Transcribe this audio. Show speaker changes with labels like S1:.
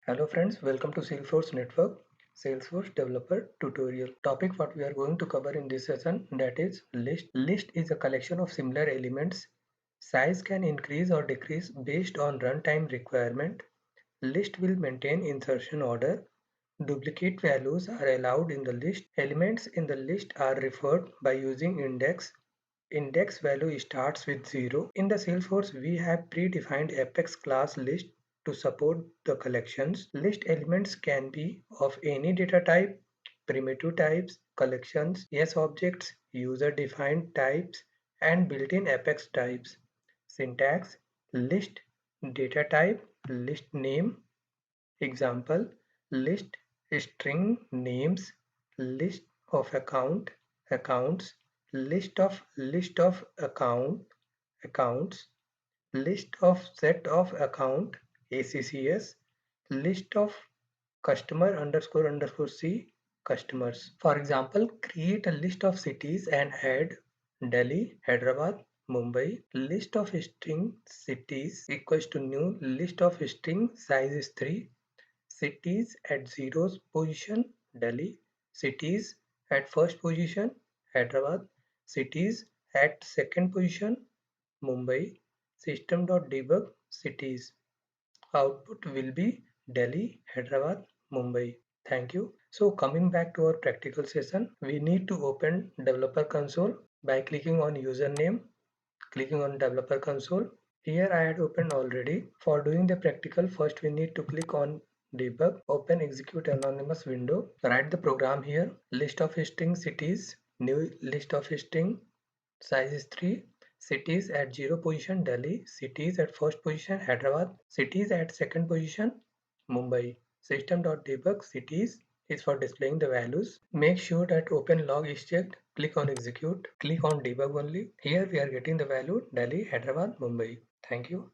S1: Hello friends, welcome to Salesforce Network, Salesforce Developer Tutorial. Topic what we are going to cover in this session, that is list. List is a collection of similar elements. Size can increase or decrease based on runtime requirement. List will maintain insertion order. Duplicate values are allowed in the list. Elements in the list are referred by using index. Index value starts with 0. In the Salesforce, we have predefined Apex class list to support the collections. List elements can be of any data type, primitive types, collections, yes objects, user-defined types, and built-in Apex types. Syntax: list, data type, list name. Example: list string names, list of accounts, list of accounts, list of set of account ACCS, list of customer underscore underscore C customers. For example, create a list of cities and add Delhi, Hyderabad, Mumbai. List of string cities equals to new list of string size is 3. Cities at zeros position Delhi, cities at first position Hyderabad, cities at second position Mumbai. System.debug cities. Output will be Delhi, Hyderabad, Mumbai. Thank you. So coming back to our practical session, we need to open developer console by clicking on username, clicking on developer console. Here I had opened already. For doing the practical, first we need to click on debug, open execute anonymous window, write the program here, list of string cities, new list of string, size is 3, cities at 0 position Delhi, cities at first position Hyderabad, cities at second position Mumbai. System.debug cities is for displaying the values. Make sure that open log is checked. Click on execute. Click on debug only. Here we are getting the value Delhi, Hyderabad, Mumbai. Thank you.